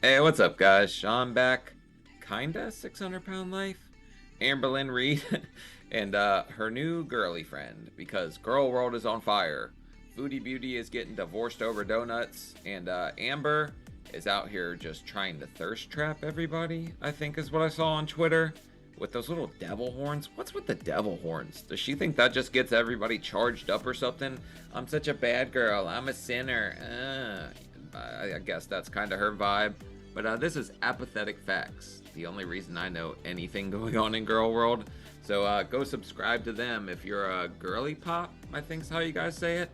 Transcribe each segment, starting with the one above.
Hey, what's up, guys? Sean back. Kinda 600-pound life. Amberlynn Reed and her new girly friend because Girl World is on fire. Foodie Beauty is getting divorced over donuts, and Amber is out here just trying to thirst trap everybody, I think is what I saw on Twitter. With those little devil horns. What's with the devil horns? Does she think that just gets everybody charged up or something? I'm such a bad girl. I'm a sinner. I guess that's kind of her vibe. But this is Apathetic Facts, the only reason I know anything going on in Girl World. So go subscribe to them if you're a girly pop, I think's how you guys say it.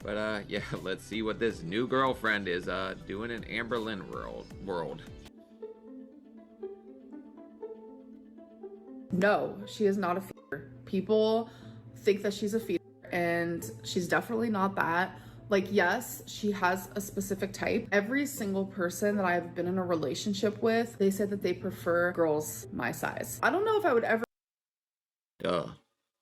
But yeah, let's see what this new girlfriend is doing in Amberlynn world. No, she is not a feeder. People think that she's a feeder, and she's definitely not that. Like, yes, she has a specific type. Every single person that I've been in a relationship with, they said that they prefer girls my size. I don't know if I would ever. Duh.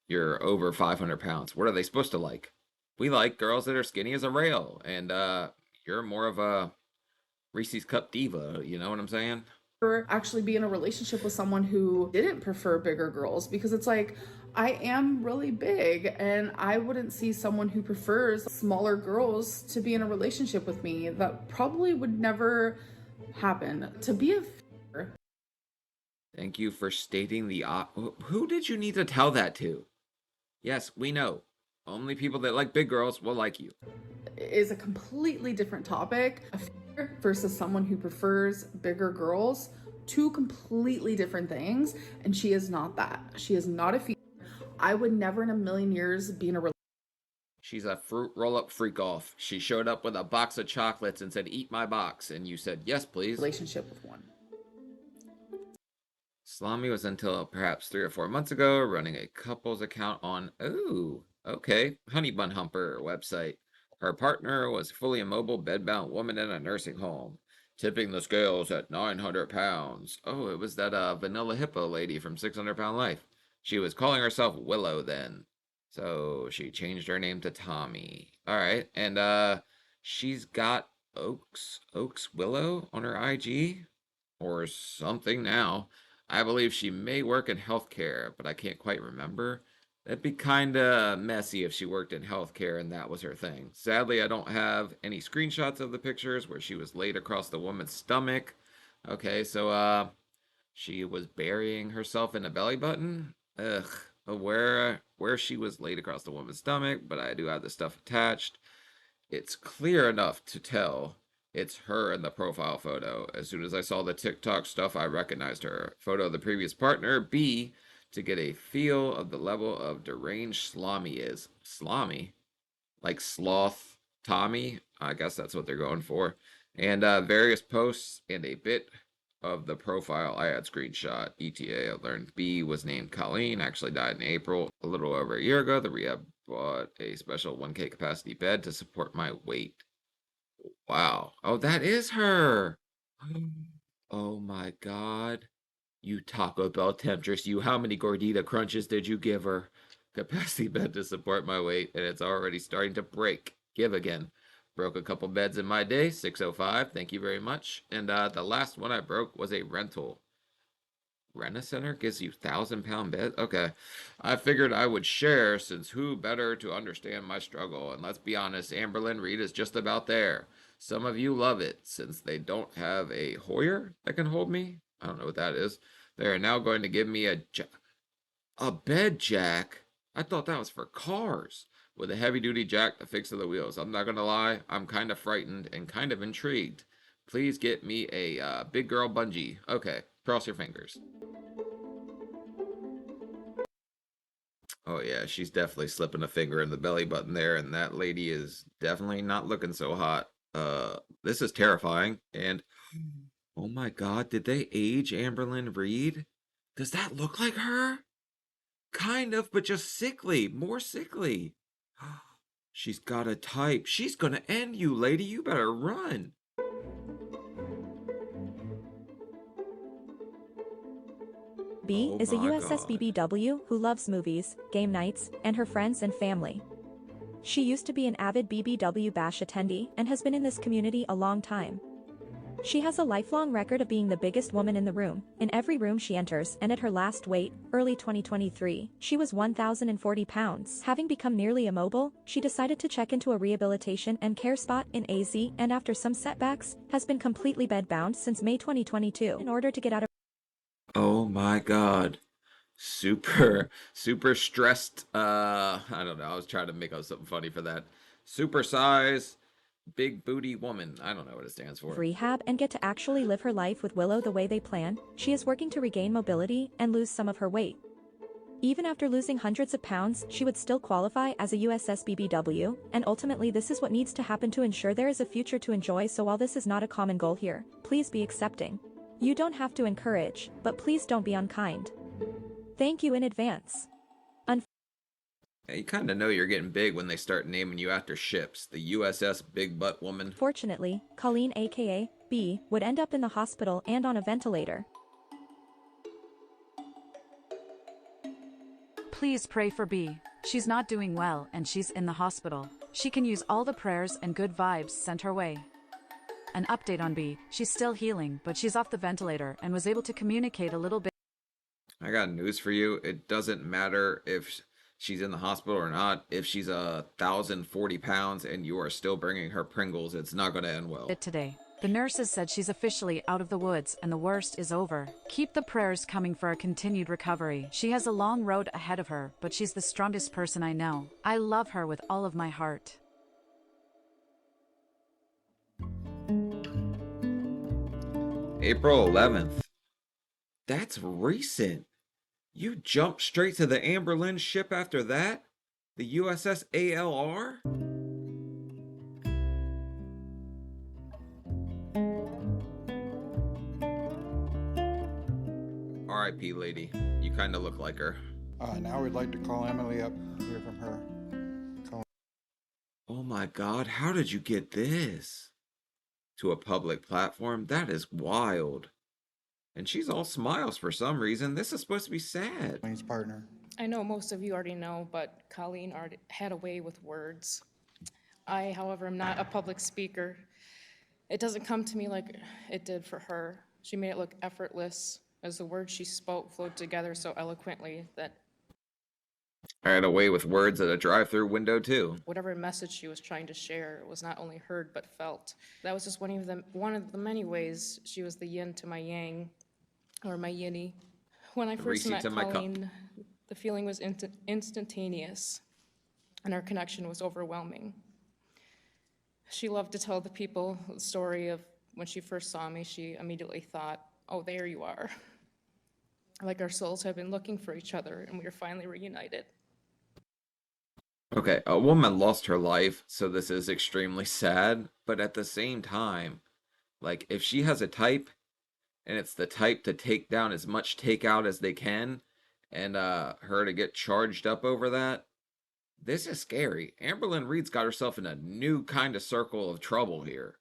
You're over 500 pounds. What are they supposed to like? We like girls that are skinny as a rail, and you're more of a Reese's Cup diva, you know what I'm saying? Actually be in a relationship with someone who didn't prefer bigger girls, because it's like, I am really big and I wouldn't see someone who prefers smaller girls to be in a relationship with me. That probably would never happen. To be a Thank you for stating the who did you need to tell that to? Yes, we know. Only people that like big girls will like you. is a completely different topic. A feeder versus someone who prefers bigger girls, two completely different things, and she is not that. She is not a feeder. I would never in a million years be in a She's a fruit roll-up freak off. She showed up with a box of chocolates and said, "Eat my box," and you said, "Yes, please." relationship with one. Salami was until perhaps 3 or 4 months ago running a couple's account on, ooh, okay, Honey Bun Humper website. Her partner was a fully immobile, bedbound woman in a nursing home, tipping the scales at 900 pounds. Oh, it was that Vanilla Hippo lady from 600 Pound Life. She was calling herself Willow then. So she changed her name to Tommy. All right, and she's got Oaks Willow on her IG or something now. I believe she may work in healthcare, but I can't quite remember. That'd be kind of messy if she worked in healthcare and that was her thing. Sadly, I don't have any screenshots of the pictures where she was laid across the woman's stomach. Okay, so she was burying herself in a belly button. Ugh, where she was laid across the woman's stomach, but I do have the stuff attached. It's clear enough to tell it's her in the profile photo. As soon as I saw the TikTok stuff, I recognized her. Photo of the previous partner. B, to get a feel of the level of deranged Slami is. Slami? Like Sloth Tommy? I guess that's what they're going for. And various posts and a bit of the profile I had screenshot. ETA, I learned B was named Colleen, actually died in April. A little over a year ago, the rehab bought a special 1K capacity bed to support my weight. Wow. Oh, that is her. Oh my God. You Taco Bell temptress, you. How many gordita crunches did you give her? Capacity bed to support my weight, and it's already starting to break. Give again. Broke a couple beds in my day, 605. Thank you very much. And the last one I broke was a rental. Rent-A-Center gives you 1,000-pound bed? Okay. I figured I would share, since who better to understand my struggle? And let's be honest, Amberlynn Reed is just about there. Some of you love it, since they don't have a Hoyer that can hold me. I don't know what that is. They are now going to give me a bed jack. I thought that was for cars. With a heavy-duty jack to fix to the wheels. I'm not going to lie, I'm kind of frightened and kind of intrigued. Please get me a big girl bungee. Okay, cross your fingers. Oh yeah, she's definitely slipping a finger in the belly button there, and that lady is definitely not looking so hot. This is terrifying. And oh my God, did they age Amberlynn Reed? Does that look like her? Kind of, but just sickly, more sickly. She's got a type. She's gonna end you, lady. You better run. B Oh is a my USS God. BBW who loves movies, game nights, and her friends and family. She used to be an avid BBW Bash attendee and has been in this community a long time. She has a lifelong record of being the biggest woman in the room, in every room she enters, and at her last weight, early 2023, she was 1,040 pounds. Having become nearly immobile, she decided to check into a rehabilitation and care spot in AZ and after some setbacks, has been completely bedbound since May 2022 in order to get out of. Oh my God. Super stressed. I don't know. I was trying to make up something funny for that. Super size, big booty woman. I don't know what it stands for. Rehab and get to actually live her life with Willow the way they plan. She is working to regain mobility and lose some of her weight. Even after losing hundreds of pounds, she would still qualify as a USS BBW, and ultimately this is what needs to happen to ensure there is a future to enjoy. So while this is not a common goal here, please be accepting. You don't have to encourage, but please don't be unkind. Thank you in advance. Yeah, you kind of know you're getting big when they start naming you after ships. The USS Big Butt Woman. Fortunately, Colleen aka B would end up in the hospital and on a ventilator. Please pray for B. She's not doing well and she's in the hospital. She can use all the prayers and good vibes sent her way. An update on B. She's still healing, but she's off the ventilator and was able to communicate a little bit. I got news for you. It doesn't matter if she's in the hospital or not. If she's 1,040 pounds and you are still bringing her Pringles, it's not going to end well. Today. The nurses said she's officially out of the woods and the worst is over. Keep the prayers coming for a continued recovery. She has a long road ahead of her, but she's the strongest person I know. I love her with all of my heart. April 11th. That's recent. You jumped straight to the Amberlynn ship after that? The USS ALR? RIP, lady. You kind of look like her. Now we'd like to call Emily up, hear from her. Oh my God, how did you get this? To a public platform? That is wild. And she's all smiles for some reason. This is supposed to be sad. Colleen's partner. I know most of you already know, but Colleen already had a way with words. I, however, am not a public speaker. It doesn't come to me like it did for her. She made it look effortless as the words she spoke flowed together so eloquently that I had a way with words at a drive-through window too. whatever message she was trying to share was not only heard but felt. That was just one of the many ways she was the yin to my yang, or my yinny. When I first Reese met to my cup. Colleen, the feeling was instantaneous, and our connection was overwhelming. She loved to tell the people the story of when she first saw me. She immediately thought, "Oh, there you are." Like our souls had been looking for each other, and we were finally reunited. Okay, a woman lost her life, so this is extremely sad, but at the same time, like, if she has a type, and it's the type to take down as much takeout as they can, and her to get charged up over that, this is scary. Amberlynn Reed's got herself in a new kind of circle of trouble here.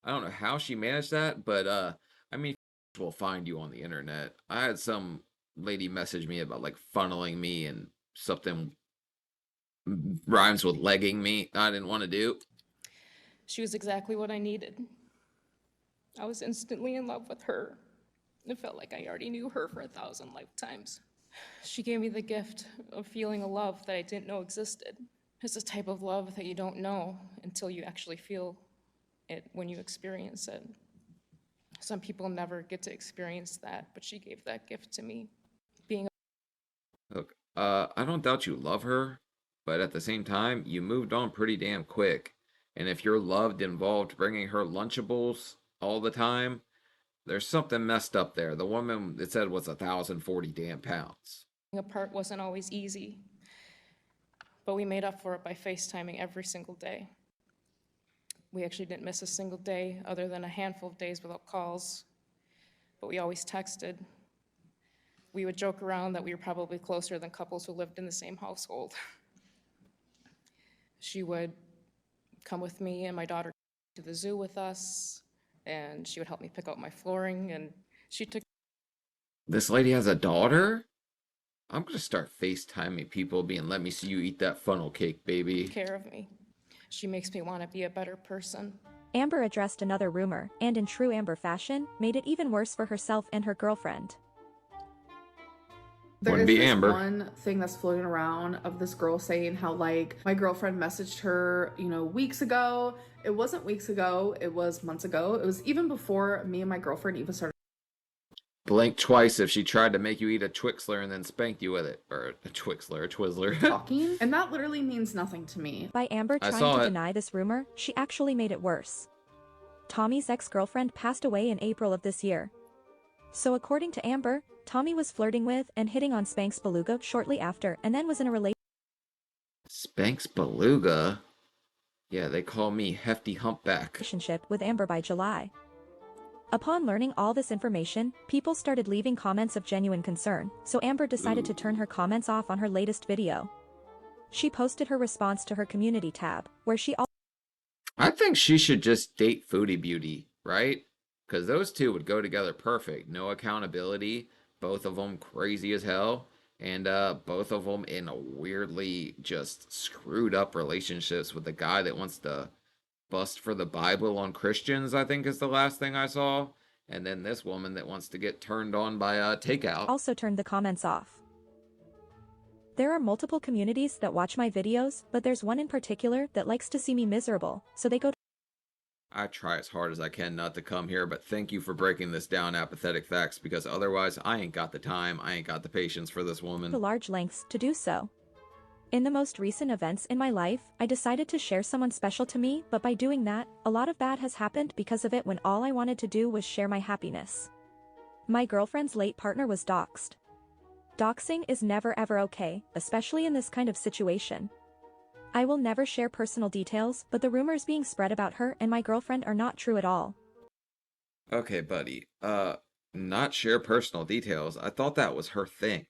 I don't know how she managed that, but I mean, will find you on the internet. I had some lady message me about like funneling me and something rhymes with legging me. I didn't want to do. She was exactly what I needed. I was instantly in love with her. It felt like I already knew her for 1,000 lifetimes. She gave me the gift of feeling a love that I didn't know existed. It's a type of love that you don't know until you actually feel it when you experience it. Some people never get to experience that, but she gave that gift to me. Look, I don't doubt you love her, but at the same time, you moved on pretty damn quick. And if your love involved bringing her Lunchables all the time, there's something messed up there. The woman, it said, was 1,040 damn pounds. Being apart wasn't always easy, but we made up for it by FaceTiming every single day. We actually didn't miss a single day other than a handful of days without calls, but we always texted. We would joke around that we were probably closer than couples who lived in the same household. She would come with me and my daughter to the zoo with us, and she would help me pick out my flooring, and she took This lady has a daughter? I'm gonna start FaceTiming people being, let me see you eat that funnel cake, baby. care of me. She makes me want to be a better person. Amber addressed another rumor, and in true Amber fashion, made it even worse for herself and her girlfriend. There Wouldn't is be this Amber. one thing that's floating around of this girl saying how, like, my girlfriend messaged her, weeks ago. It wasn't weeks ago, it was months ago. It was even before me and my girlfriend even started Blink twice if she tried to make you eat a Twixler and then spanked you with it. Or a Twixler, a Twizzler. talking, and that literally means nothing to me. By Amber I trying saw to it. deny this rumor, she actually made it worse. Tommy's ex-girlfriend passed away in April of this year. So according to Amber, Tommy was flirting with and hitting on Spanx Beluga shortly after and then was in a Spanx Beluga? Yeah, they call me Hefty Humpback. relationship with Amber by July. Upon learning all this information, people started leaving comments of genuine concern, so Amber decided to turn her comments off on her latest video. She posted her response to her community tab, where she I think she should just date Foodie Beauty, right? Because those two would go together perfect. No accountability, both of them crazy as hell, and both of them in a weirdly just screwed up relationships with the guy that wants to bust for the Bible on Christians, I think is the last thing I saw. And then this woman that wants to get turned on by takeout. also turned the comments off. There are multiple communities that watch my videos, but there's one in particular that likes to see me miserable, so they go I try as hard as I can not to come here, but thank you for breaking this down, apathetic facts, because otherwise I ain't got the time, I ain't got the patience for this woman. to large lengths to do so. In the most recent events in my life, I decided to share someone special to me, but by doing that, a lot of bad has happened because of it when all I wanted to do was share my happiness. My girlfriend's late partner was doxxed. Doxing is never ever okay, especially in this kind of situation. I will never share personal details, but the rumors being spread about her and my girlfriend are not true at all. Okay, buddy. Not share personal details. I thought that was her thing.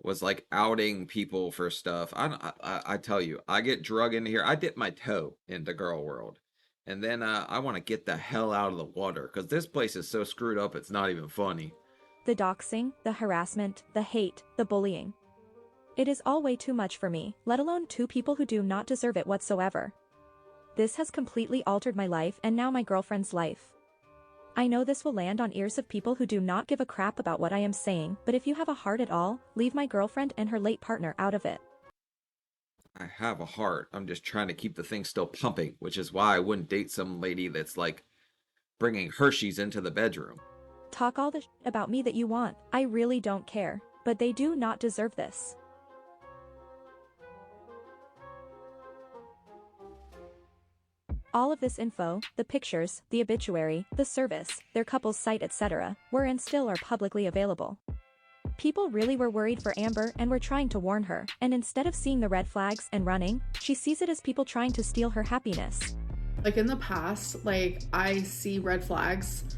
Was like outing people for stuff. I tell you, I get drug into here. I dip my toe into girl world. And then I want to get the hell out of the water because this place is so screwed up it's not even funny. The doxing, the harassment, the hate, the bullying. It is all way too much for me, let alone two people who do not deserve it whatsoever. This has completely altered my life and now my girlfriend's life. I know this will land on ears of people who do not give a crap about what I am saying, but if you have a heart at all, leave my girlfriend and her late partner out of it. I have a heart. I'm just trying to keep the thing still pumping, which is why I wouldn't date some lady that's like bringing Hershey's into the bedroom. Talk all the shit about me that you want, I really don't care, but they do not deserve this. All of this info, the pictures, the obituary, the service, their couple's site etc., were and still are publicly available. People really were worried for Amber and were trying to warn her, and instead of seeing the red flags and running, she sees it as people trying to steal her happiness. Like in the past, like I see red flags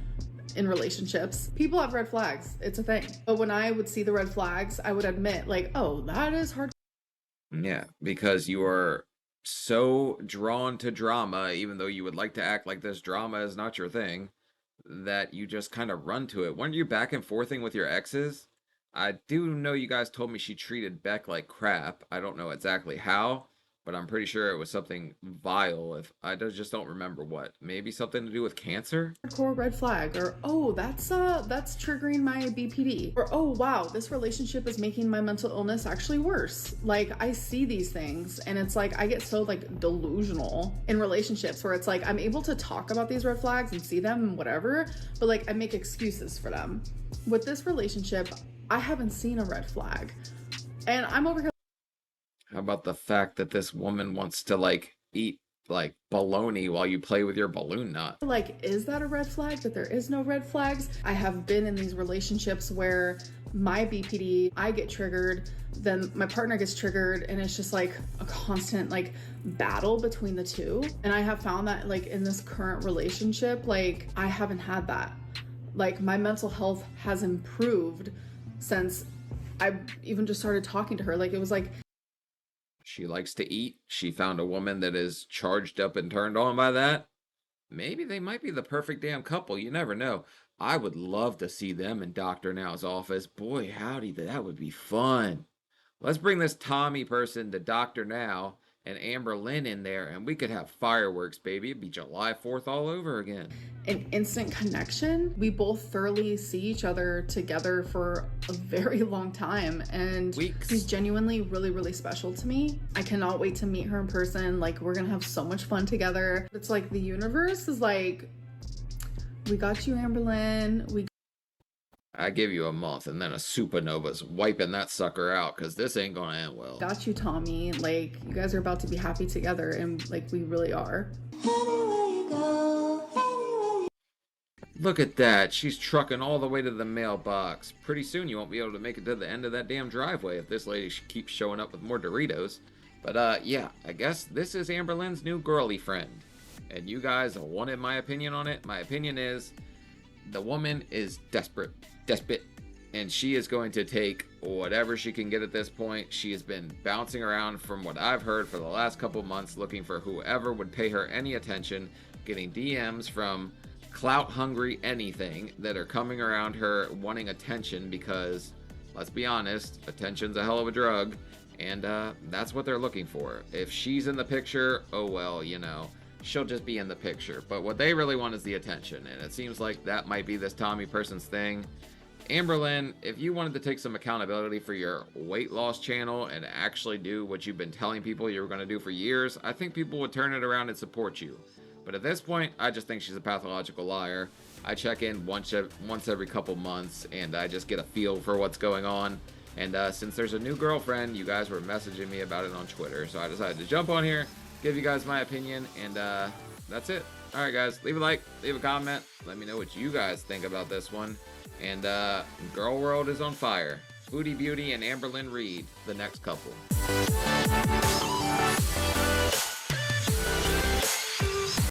in relationships. People have red flags. It's a thing. But when I would see the red flags, I would admit like, oh, that is hard. Yeah, because you are so drawn to drama, even though you would like to act like this drama is not your thing, that you just kind of run to it. Weren't you back and forthing with your exes? I do know you guys told me she treated Beck like crap. I don't know exactly how, but I'm pretty sure it was something vile. If I just don't remember what. Maybe something to do with cancer? Hardcore red flag, or oh, that's triggering my BPD, or oh wow, this relationship is making my mental illness actually worse. Like I see these things and it's like I get so like delusional in relationships where it's like I'm able to talk about these red flags and see them and whatever, but like I make excuses for them. With this relationship, I haven't seen a red flag, and I'm over here. How about the fact that this woman wants to like eat like baloney while you play with your balloon nut? Like, is that a red flag that there is no red flags? I have been in these relationships where my BPD, I get triggered, then my partner gets triggered, and it's just like a constant like battle between the two. And I have found that like in this current relationship, like I haven't had that. Like my mental health has improved since I even just started talking to her. Like it was like, She likes to eat. She found a woman that is charged up and turned on by that. Maybe they might be the perfect damn couple. You never know. I would love to see them in Dr. Now's office. Boy, howdy, that would be fun. Let's bring this Tommy person to Dr. Now and Amberlynn in there, and we could have fireworks, baby. It'd be July 4th all over again. An instant connection. We both thoroughly see each other together for a very long time, and Weeks. she's genuinely really, really special to me. I cannot wait to meet her in person. Like, we're gonna have so much fun together. It's like the universe is like, we got you, Amberlynn. I give you a month, and then a supernova's wiping that sucker out, because this ain't gonna end well. Got you, Tommy. Like, you guys are about to be happy together, and like, we really are. Look at that. She's trucking all the way to the mailbox. Pretty soon you won't be able to make it to the end of that damn driveway if this lady keeps showing up with more Doritos. But yeah, I guess this is Amberlynn's new girly friend. And you guys wanted my opinion on it. My opinion is the woman is desperate, and she is going to take whatever she can get at this point. She has been bouncing around, from what I've heard, for the last couple months, looking for whoever would pay her any attention, getting DMs from clout hungry anything that are coming around her wanting attention, because let's be honest, attention's a hell of a drug, and that's what they're looking for. If she's in the picture, oh well, you know, she'll just be in the picture. But what they really want is the attention, and it seems like that might be this Tommy person's thing. Amberlynn, if you wanted to take some accountability for your weight loss channel and actually do what you've been telling people you were going to do for years, I think people would turn it around and support you. But at this point, I just think she's a pathological liar. I check in once every couple months, and I just get a feel for what's going on. And since there's a new girlfriend, you guys were messaging me about it on Twitter, so I decided to jump on here, give you guys my opinion, and that's it. Alright guys, leave a like, leave a comment, let me know what you guys think about this one. And Girl World is on fire. Foodie Beauty and Amberlynn Reed, the next couple.